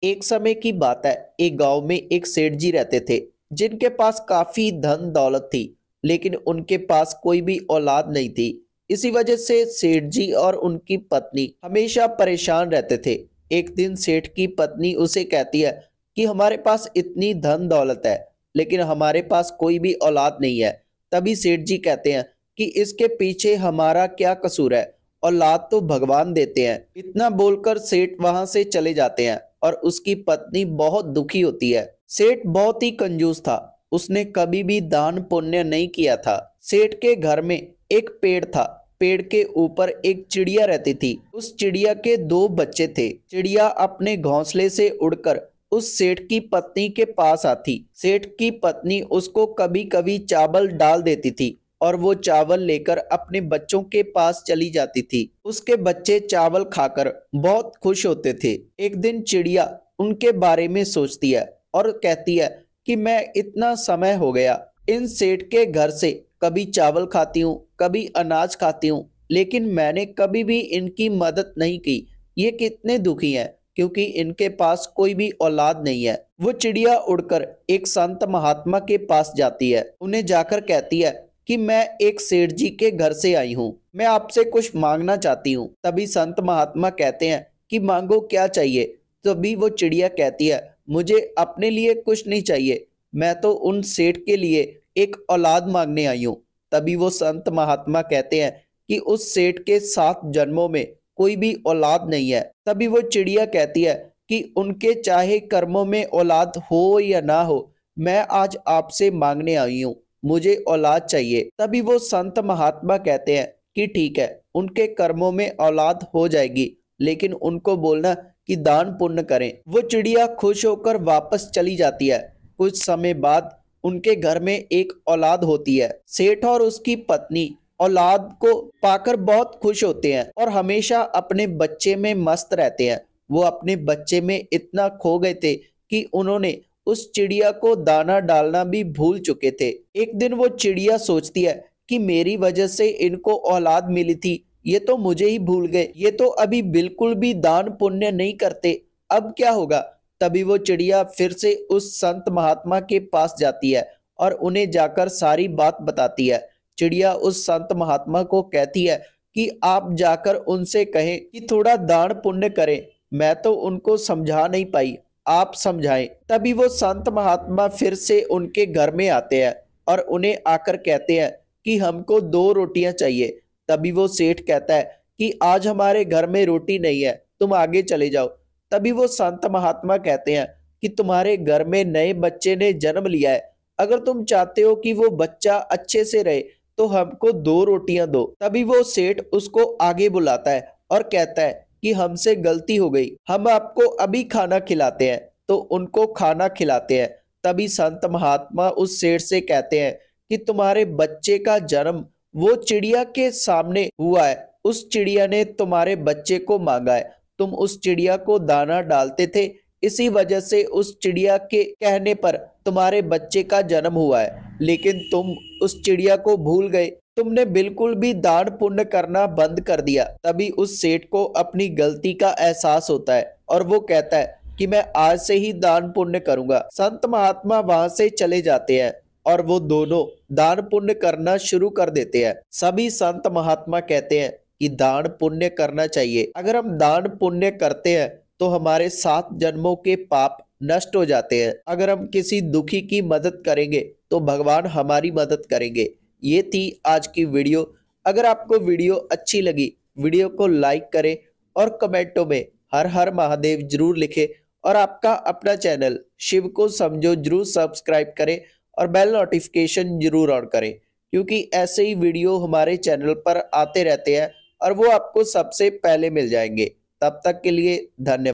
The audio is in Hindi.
एक समय की बात है। एक गांव में एक सेठ जी रहते थे जिनके पास काफी धन दौलत थी, लेकिन उनके पास कोई भी औलाद नहीं थी। इसी वजह से सेठ जी और उनकी पत्नी हमेशा परेशान रहते थे। एक दिन सेठ की पत्नी उसे कहती है कि हमारे पास इतनी धन दौलत है, लेकिन हमारे पास कोई भी औलाद नहीं है। तभी सेठ जी कहते हैं कि इसके पीछे हमारा क्या कसूर है, औलाद तो भगवान देते हैं। इतना बोलकर सेठ वहां से चले जाते हैं और उसकी पत्नी बहुत दुखी होती है। सेठ बहुत ही कंजूस था, उसने कभी भी दान पुण्य नहीं किया था। सेठ के घर में एक पेड़ था। पेड़ के ऊपर एक चिड़िया रहती थी। उस चिड़िया के दो बच्चे थे। चिड़िया अपने घोंसले से उड़कर उस सेठ की पत्नी के पास आती। सेठ की पत्नी उसको कभी कभी चावल डाल देती थी और वो चावल लेकर अपने बच्चों के पास चली जाती थी। उसके बच्चे चावल खाकर बहुत खुश होते थे। एक दिन चिड़िया उनके बारे में सोचती है और कहती है कि मैं इतना समय हो गया इन सेठ के घर से कभी चावल खाती हूँ, कभी अनाज खाती हूँ, लेकिन मैंने कभी भी इनकी मदद नहीं की। ये कितने दुखी हैं क्योंकि इनके पास कोई भी औलाद नहीं है। वो चिड़िया उड़कर एक संत महात्मा के पास जाती है। उन्हें जाकर कहती है कि मैं एक सेठ जी के घर से आई हूँ, मैं आपसे कुछ मांगना चाहती हूँ। तभी संत महात्मा कहते हैं कि मांगो, क्या चाहिए। तभी वो चिड़िया कहती है, मुझे अपने लिए कुछ नहीं चाहिए, मैं तो उन सेठ के लिए एक औलाद मांगने आई हूँ। तभी वो संत महात्मा कहते हैं कि उस सेठ के 7 जन्मों में कोई भी औलाद नहीं है। तभी वो चिड़िया कहती है कि उनके चाहे कर्मों में औलाद हो या ना हो, मैं आज आपसे मांगने आई हूँ, मुझे औलाद चाहिए। तभी वो संत महात्मा कहते हैं कि ठीक है, उनके कर्मों में औलाद हो जाएगी, लेकिन उनको बोलना कि दान पुण्य करें। वो चिड़िया खुश होकर वापस चली जाती है। कुछ समय बाद उनके घर में एक औलाद होती है। सेठ और उसकी पत्नी औलाद को पाकर बहुत खुश होते हैं और हमेशा अपने बच्चे में मस्त रहते हैं। वो अपने बच्चे में इतना खो गए थे कि उन्होंने उस चिड़िया को दाना डालना भी भूल चुके थे। एक दिन वो चिड़िया सोचती है कि मेरी वजह से इनको औलाद मिली थी, ये तो मुझे ही भूल गए, ये तो अभी बिल्कुल भी दान पुण्य नहीं करते, अब क्या होगा। तभी वो चिड़िया फिर से उस संत महात्मा के पास जाती है और उन्हें जाकर सारी बात बताती है। चिड़िया उस संत महात्मा को कहती है कि आप जाकर उनसे कहें कि थोड़ा दान पुण्य करें, मैं तो उनको समझा नहीं पाई, आप समझाएं। तभी वो संत महात्मा फिर से उनके घर में आते हैं और उन्हें आकर कहते हैं कि हमको 2 रोटियां चाहिए। तभी वो सेठ कहता है कि आज हमारे घर में रोटी नहीं है, तुम आगे चले जाओ। तभी वो संत महात्मा कहते हैं कि तुम्हारे घर में नए बच्चे ने जन्म लिया है, अगर तुम चाहते हो कि वो बच्चा अच्छे से रहे तो हमको 2 रोटियां दो। तभी वो सेठ उसको आगे बुलाता है और कहता है कि हमसे गलती हो गई, हम आपको अभी खाना खिलाते हैं। तो उनको खाना खिलाते हैं। तभी संत महात्मा उस सेठ से कहते हैं कि तुम्हारे बच्चे का जन्म वो चिड़िया के सामने हुआ है, उस चिड़िया ने तुम्हारे बच्चे को मांगा है, तुम उस चिड़िया को दाना डालते थे, इसी वजह से उस चिड़िया के कहने पर तुम्हारे बच्चे का जन्म हुआ है, लेकिन तुम उस चिड़िया को भूल गए, तुमने बिल्कुल भी दान पुण्य करना बंद कर दिया। तभी उस सेठ को अपनी गलती का एहसास होता है और वो कहता है कि मैं आज से ही दान पुण्य करूंगा। संत महात्मा वहां से चले जाते हैं और वो दोनों दान पुण्य करना शुरू कर देते हैं। सभी संत महात्मा कहते हैं कि दान पुण्य करना चाहिए, अगर हम दान पुण्य करते हैं तो हमारे 7 जन्मों के पाप नष्ट हो जाते हैं। अगर हम किसी दुखी की मदद करेंगे तो भगवान हमारी मदद करेंगे। ये थी आज की वीडियो। अगर आपको वीडियो अच्छी लगी, वीडियो को लाइक करें और कमेंटों में हर हर महादेव जरूर लिखें और आपका अपना चैनल शिव को समझो जरूर सब्सक्राइब करें और बेल नोटिफिकेशन जरूर ऑन करें, क्योंकि ऐसे ही वीडियो हमारे चैनल पर आते रहते हैं और वो आपको सबसे पहले मिल जाएंगे। तब तक के लिए धन्यवाद।